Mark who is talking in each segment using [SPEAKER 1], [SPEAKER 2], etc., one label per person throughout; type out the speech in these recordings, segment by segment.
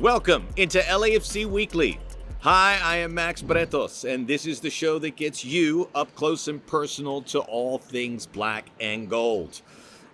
[SPEAKER 1] Welcome into LAFC Weekly. Hi, I am Max Bretos, and this is the show that gets you up close and personal to all things black and gold.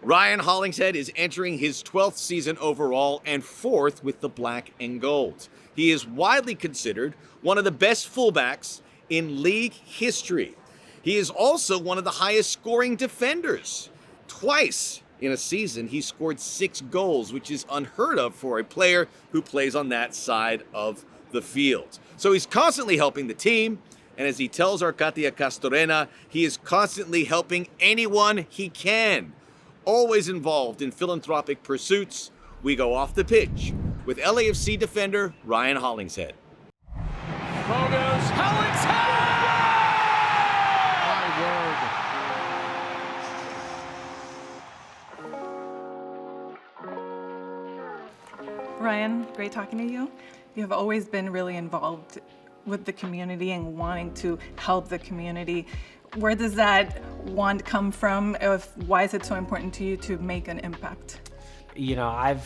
[SPEAKER 1] Ryan Hollingshead is entering his 12th season overall and 4th with the black and gold. He is widely considered one of the best fullbacks in league history. He is also one of the highest scoring defenders. Twice in a season, he scored 6 goals, which is unheard of for a player who plays on that side of the field. So he's constantly helping the team, and as he tells our Katia Castorena, he is constantly helping anyone he can. Always involved in philanthropic pursuits, we go off the pitch with LAFC defender Ryan Hollingshead.
[SPEAKER 2] Goes Hollingshead! My word.
[SPEAKER 3] Ryan, great talking to you. You have always been really involved with the community and wanting to help the community. Where does that want come from? Why is it so important to you to make an impact?
[SPEAKER 4] You know,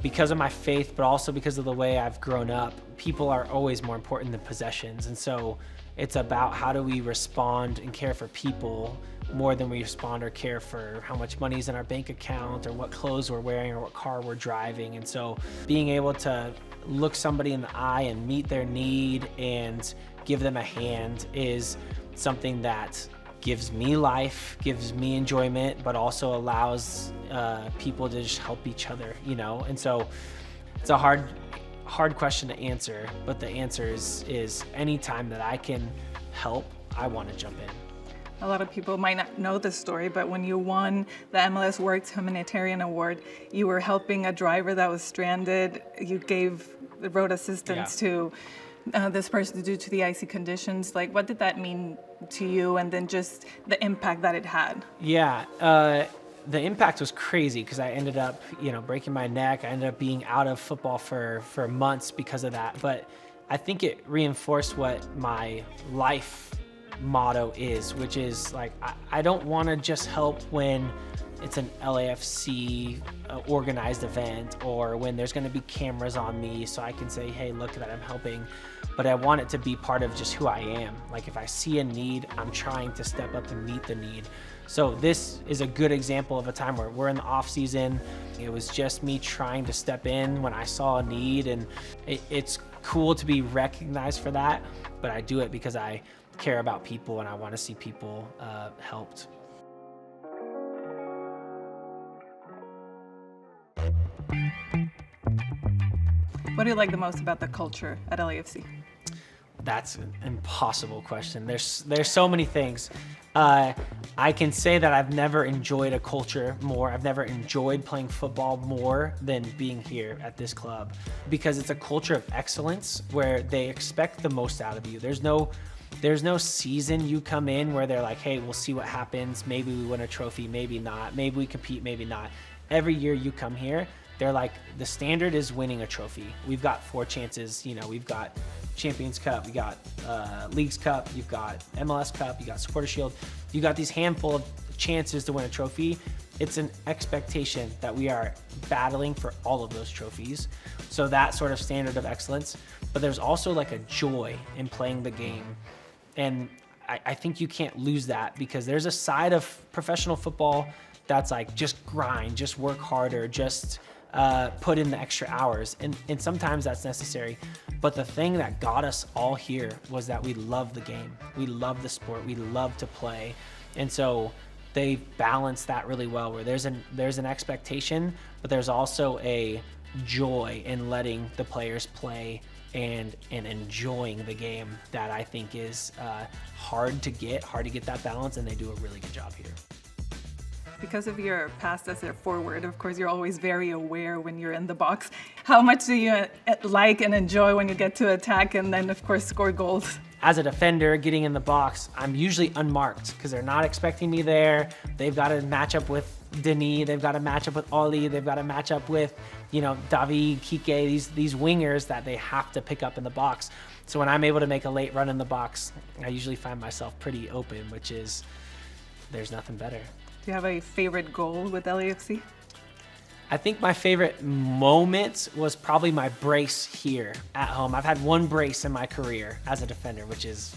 [SPEAKER 4] because of my faith, but also because of the way I've grown up, people are always more important than possessions. And so it's about how do we respond and care for people more than we respond or care for how much money is in our bank account or what clothes we're wearing or what car we're driving. And so being able to look somebody in the eye and meet their need and give them a hand is something that gives me life, gives me enjoyment, but also allows people to just help each other, you know? And so it's a hard question to answer, but the answer is anytime that I can help, I want to jump in.
[SPEAKER 3] A lot of people might not know this story, but when you won the MLS Works Humanitarian Award, you were helping a driver that was stranded. You gave the road assistance to this person due to the icy conditions. Like, what did that mean to you? And then just the impact that it had.
[SPEAKER 4] Yeah, the impact was crazy because I ended up, breaking my neck. I ended up being out of football for months because of that. But I think it reinforced what my life motto is, which is like, I don't want to just help when it's an LAFC organized event or when there's going to be cameras on me so I can say, hey, look that I'm helping. But I want it to be part of just who I am. Like if I see a need, I'm trying to step up and meet the need. So this is a good example of a time where we're in the off season. It was just me trying to step in when I saw a need, and it's cool to be recognized for that. But I do it because I care about people and I want to see people helped.
[SPEAKER 3] What do you like the most about the culture at LAFC?
[SPEAKER 4] That's an impossible question. There's so many things. I can say that I've never enjoyed a culture more. I've never enjoyed playing football more than being here at this club, because it's a culture of excellence where they expect the most out of you. There's no season you come in where they're like, hey, we'll see what happens. Maybe we win a trophy, maybe not. Maybe we compete, maybe not. Every year you come here, they're like, the standard is winning a trophy. We've got 4 chances. We've got Champions Cup, we got Leagues Cup, you've got MLS Cup, you got Supporter Shield. You got these handful of chances to win a trophy. It's an expectation that we are battling for all of those trophies. So that sort of standard of excellence. But there's also like a joy in playing the game. And I think you can't lose that, because there's a side of professional football that's like, just grind, just work harder, just put in the extra hours. And sometimes that's necessary. But the thing that got us all here was that we love the game. We love the sport. We love to play. And so they balance that really well, where there's an expectation, but there's also a joy in letting the players play and enjoying the game that I think is hard to get that balance, and they do a really good job here.
[SPEAKER 3] Because of your past as a forward, of course, you're always very aware when you're in the box. How much do you like and enjoy when you get to attack and then, of course, score goals?
[SPEAKER 4] As a defender, getting in the box, I'm usually unmarked because they're not expecting me there. They've got to match up with Denis. They've got to match up with Oli. They've got to match up with, David, Kike, these wingers that they have to pick up in the box. So when I'm able to make a late run in the box, I usually find myself pretty open, which is, there's nothing better.
[SPEAKER 3] Do you have a favorite goal with LAFC?
[SPEAKER 4] I think my favorite moment was probably my brace here at home. I've had one brace in my career as a defender, which is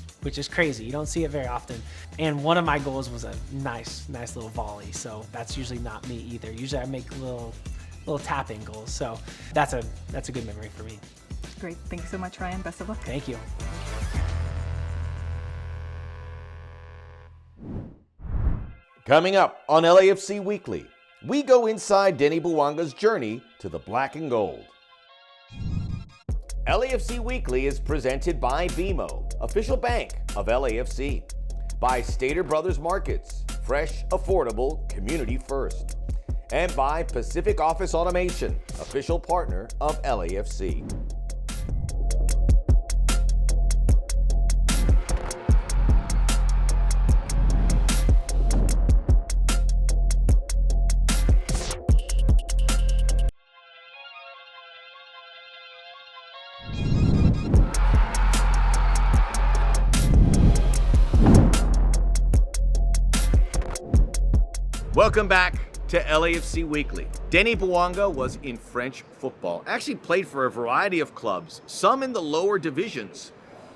[SPEAKER 4] crazy. You don't see it very often. And one of my goals was a nice little volley. So that's usually not me either. Usually I make little tap-in goals. So that's a good memory for me.
[SPEAKER 3] Great. Thank you so much, Ryan. Best of luck.
[SPEAKER 4] Thank you.
[SPEAKER 1] Coming up on LAFC Weekly, we go inside Denis Bouanga's journey to the black and gold. LAFC Weekly is presented by BMO, official bank of LAFC. By Stater Brothers Markets, fresh, affordable, community first. And by Pacific Office Automation, official partner of LAFC. Welcome back to LAFC Weekly. Denis Bouanga was in French football. Actually played for a variety of clubs, some in the lower divisions.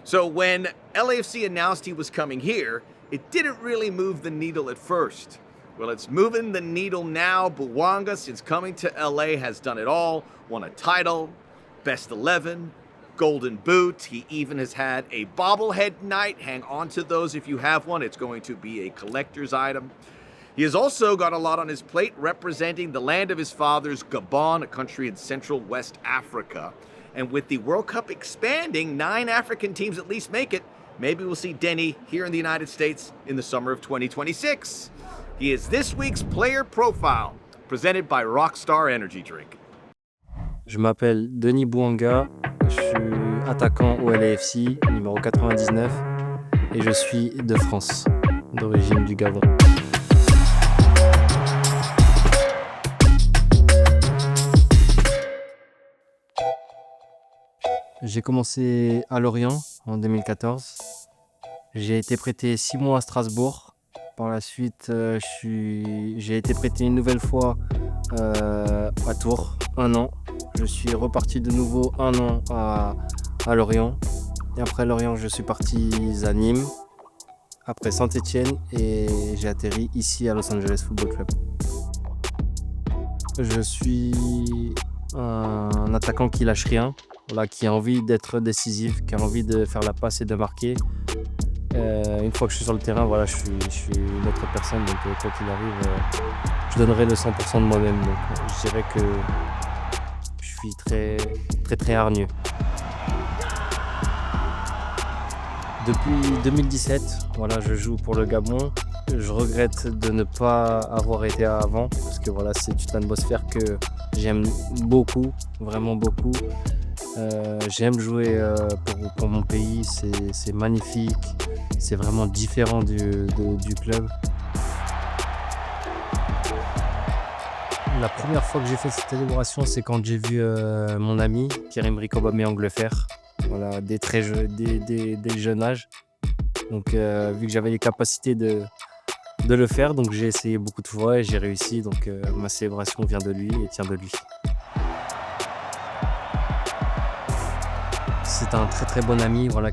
[SPEAKER 1] So when LAFC announced he was coming here, it didn't really move the needle at first. Well, it's moving the needle now. Bouanga, since coming to LA, has done it all. Won a title, best 11, golden boot. He even has had a bobblehead night. Hang on to those if you have one. It's going to be a collector's item. He has also got a lot on his plate representing the land of his fathers, Gabon, a country in Central West Africa. And with the World Cup expanding, 9 African teams at least make it. Maybe we'll see Denis here in the United States in the summer of 2026. He is this week's Player Profile, presented by Rockstar Energy Drink.
[SPEAKER 5] Je m'appelle Denis Bouanga, je suis attaquant au LAFC, numéro 99, et je suis de France, d'origine du Gabon. J'ai commencé à Lorient en 2014. J'ai été prêté 6 mois à Strasbourg. Par la suite, j'ai été prêté une nouvelle fois à Tours, 1 an. Je suis reparti de nouveau 1 an à Lorient. Et après Lorient, je suis parti à Nîmes, après Saint-Étienne et j'ai atterri ici à Los Angeles Football Club. Je suis un attaquant qui lâche rien, voilà, qui a envie d'être décisif, qui a envie de faire la passe et de marquer. Une fois que je suis sur le terrain, voilà, je suis une autre personne, donc quoi qu'il arrive, je donnerai le 100% de moi-même. Donc, je dirais que je suis très hargneux. Depuis 2017, voilà, je joue pour le Gabon. Je regrette de ne pas avoir été avant, parce que voilà, c'est une atmosphère que j'aime beaucoup, vraiment beaucoup. J'aime jouer pour mon pays, c'est magnifique, c'est vraiment différent du club. La première fois que j'ai fait cette célébration, c'est quand j'ai vu mon ami Pierre-Emerick Aubameyang le faire, voilà, dès le jeune âge. Donc vu que j'avais les capacités de le faire, donc j'ai essayé beaucoup de fois et j'ai réussi, donc ma célébration vient de lui et tient de lui. C'est un très bon ami, voilà,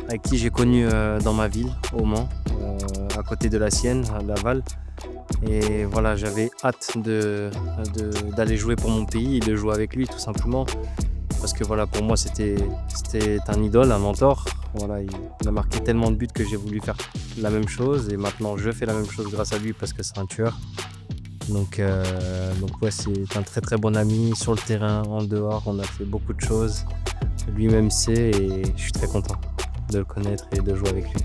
[SPEAKER 5] avec qui j'ai connu dans ma ville, au Mans, à côté de la sienne, à Laval. Et voilà, j'avais hâte d'aller jouer pour mon pays et de jouer avec lui, tout simplement. Parce que voilà, pour moi, c'était un idole, un mentor. Voilà, il a marqué tellement de buts que j'ai voulu faire la même chose. Et maintenant, je fais la même chose grâce à lui parce que c'est un tueur. Donc ouais, c'est un très bon ami sur le terrain, en dehors. On a fait beaucoup de choses. Lui-même sait et je suis très content de le connaître et de jouer avec lui.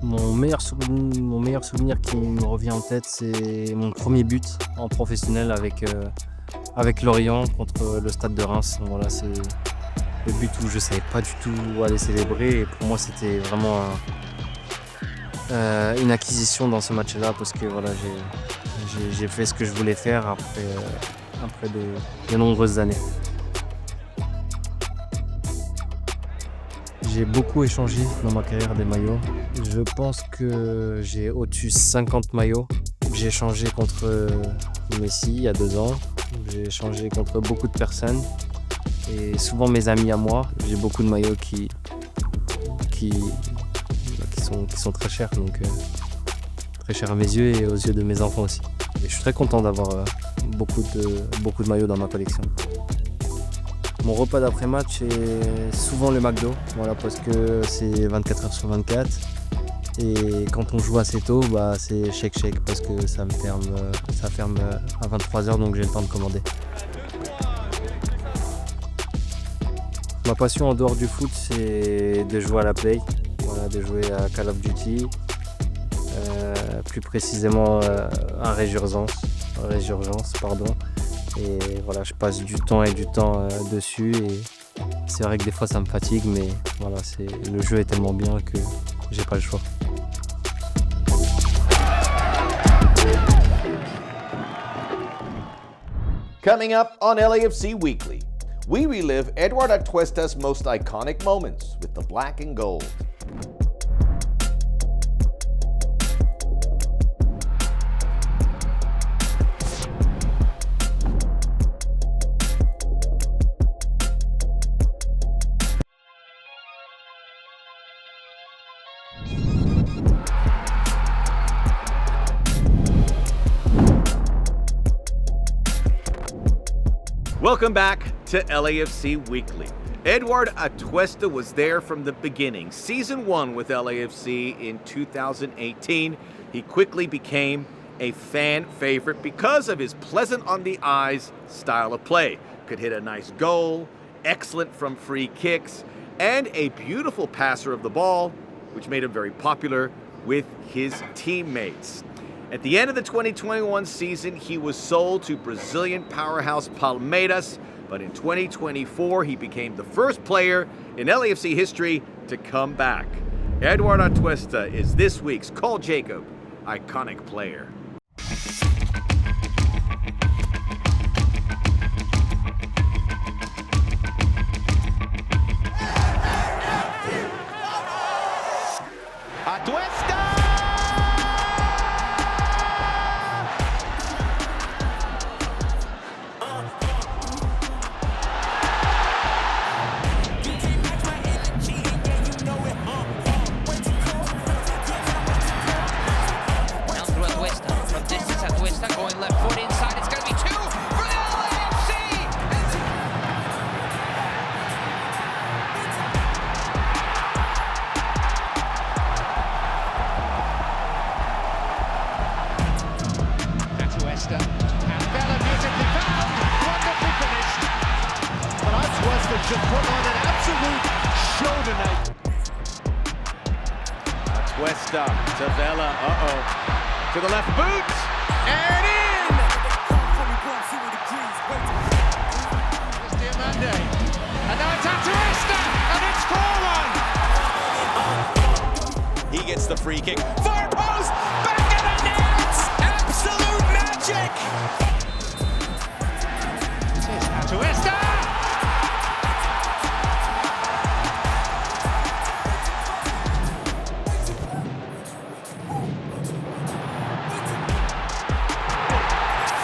[SPEAKER 5] Mon meilleur souvenir qui me revient en tête, c'est mon premier but en professionnel avec Lorient contre le Stade de Reims. Voilà, c'est le but où je ne savais pas du tout où aller célébrer. Et pour moi, c'était vraiment une acquisition dans ce match-là parce que voilà, j'ai fait ce que je voulais faire après de nombreuses années. J'ai beaucoup échangé dans ma carrière des maillots. Je pense que j'ai au-dessus 50 maillots J'ai échangé contre Messi il y a 2 ans. J'ai échangé contre beaucoup de personnes. Et souvent mes amis à moi. J'ai beaucoup de maillots qui sont très chers. Donc très chers à mes yeux et aux yeux de mes enfants aussi. Et je suis très content d'avoir beaucoup de maillots dans ma collection. Mon repas d'après-match est souvent le McDo, voilà, parce que c'est 24 heures sur 24. Et quand on joue assez tôt, c'est shake parce que ça ferme à 23 heures, donc j'ai le temps de commander. Ma passion en dehors du foot, c'est de jouer à la Play, voilà, de jouer à Call of Duty, plus précisément à Résurgence. Et voilà, je passe du temps dessus et c'est vrai que des fois ça me fatigue, mais voilà, le jeu est tellement bien que j'ai pas le choix.
[SPEAKER 1] Coming up on LAFC Weekly, we relive Eduard Atuesta's most iconic moments with the black and gold. Welcome back to LAFC Weekly. Eduard Atuesta was there from the beginning. Season 1 with LAFC in 2018. He quickly became a fan favorite because of his pleasant on the eyes style of play. Could hit a nice goal, excellent from free kicks, and a beautiful passer of the ball, which made him very popular with his teammates. At the end of the 2021 season, he was sold to Brazilian powerhouse Palmeiras, but in 2024, he became the first player in LAFC history to come back. Eduard Atuesta is this week's Call Jacob Iconic Player.
[SPEAKER 2] Atuesta!
[SPEAKER 6] Going left foot inside, it's going to be 2 for the LAFC! Atuesta, and Bella beautifully found, wonderfully finished. But Atuesta just put on an absolute show tonight.
[SPEAKER 1] Atuesta to Vela, to the left boot, and in!
[SPEAKER 2] It's Diamande, and now it's Atuesta, and it's 4-1.
[SPEAKER 1] He gets the free kick. Far post! Back in the net! Absolute magic!
[SPEAKER 2] Atuesta!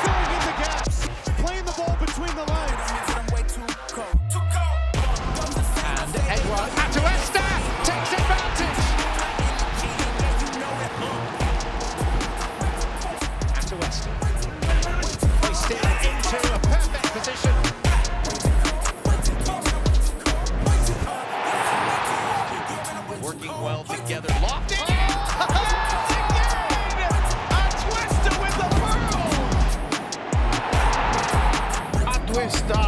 [SPEAKER 2] Filling in the gaps, playing the ball between the lines. And Eduard Atuesta takes advantage. Atuesta hoisted into a perfect position.
[SPEAKER 1] Working well together. Lofted!
[SPEAKER 2] Atuesta with the pearl. Atuesta.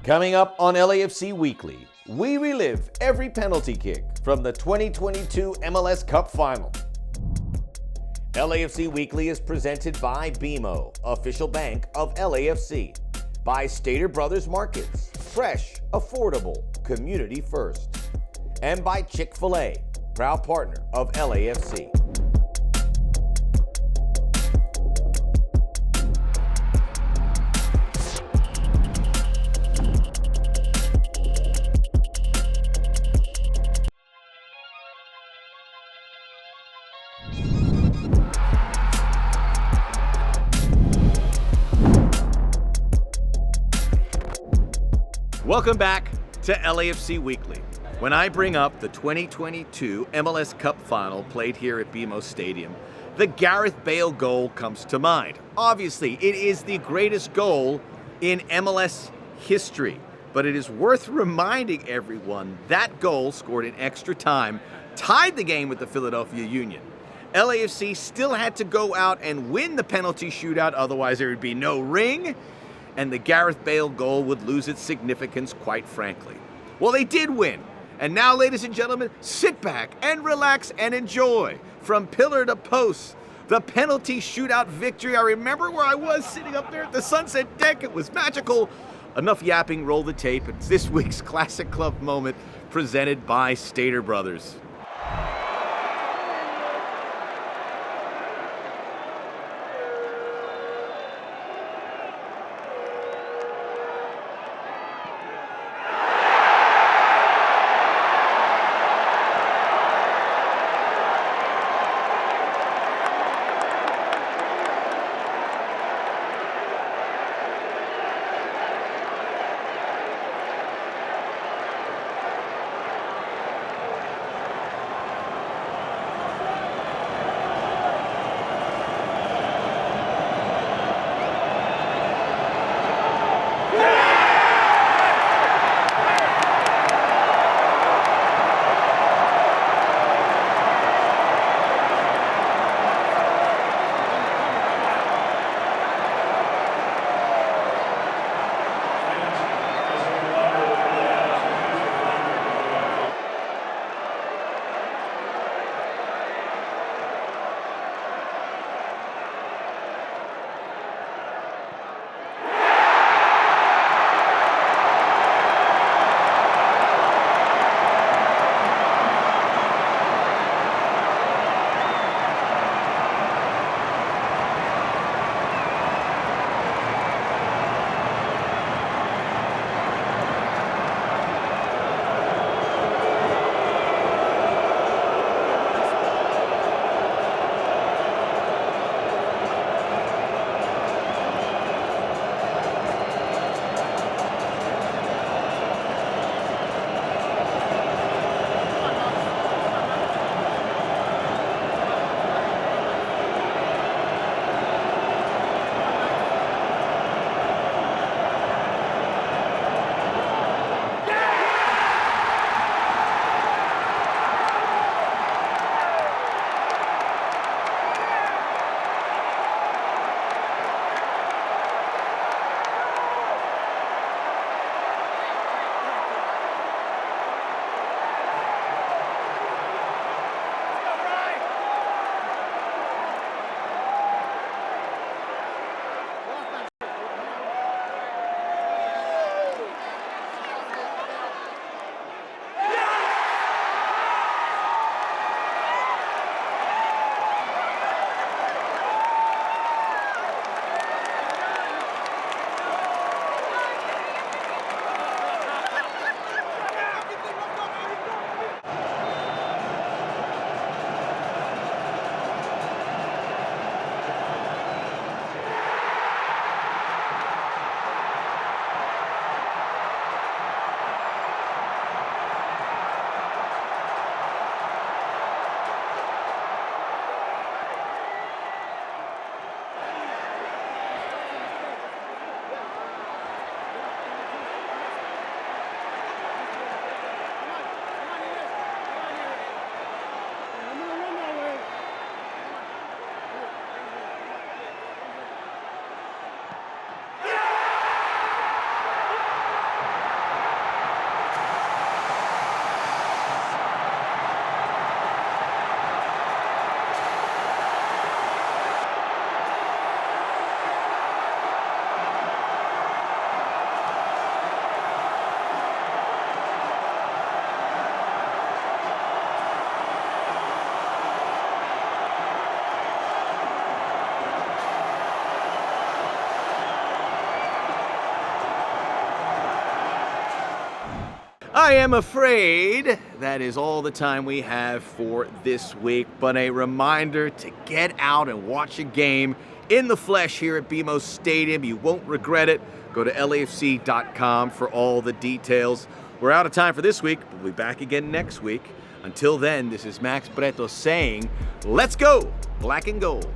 [SPEAKER 1] Coming up on LAFC Weekly, we relive every penalty kick from the 2022 MLS Cup final. LAFC Weekly is presented by BMO, official bank of LAFC, by Stater Brothers Markets, fresh, affordable, community first, and by Chick-fil-A, proud partner of LAFC. Welcome back to LAFC Weekly. When I bring up the 2022 MLS Cup final played here at BMO Stadium, the Gareth Bale goal comes to mind. Obviously, it is the greatest goal in MLS history, but it is worth reminding everyone that goal, scored in extra time, tied the game with the Philadelphia Union. LAFC still had to go out and win the penalty shootout, otherwise there would be no ring, and the Gareth Bale goal would lose its significance, quite frankly. Well, they did win. And now, ladies and gentlemen, sit back and relax and enjoy. From pillar to post, the penalty shootout victory. I remember where I was sitting up there at the Sunset Deck. It was magical. Enough yapping, roll the tape. It's this week's Classic Club moment presented by Stater Brothers. I am afraid that is all the time we have for this week, but a reminder to get out and watch a game in the flesh here at BMO Stadium. You won't regret it. Go to LAFC.com for all the details. We're out of time for this week. We'll be back again next week. Until then, this is Max Bretos saying, let's go, black and gold.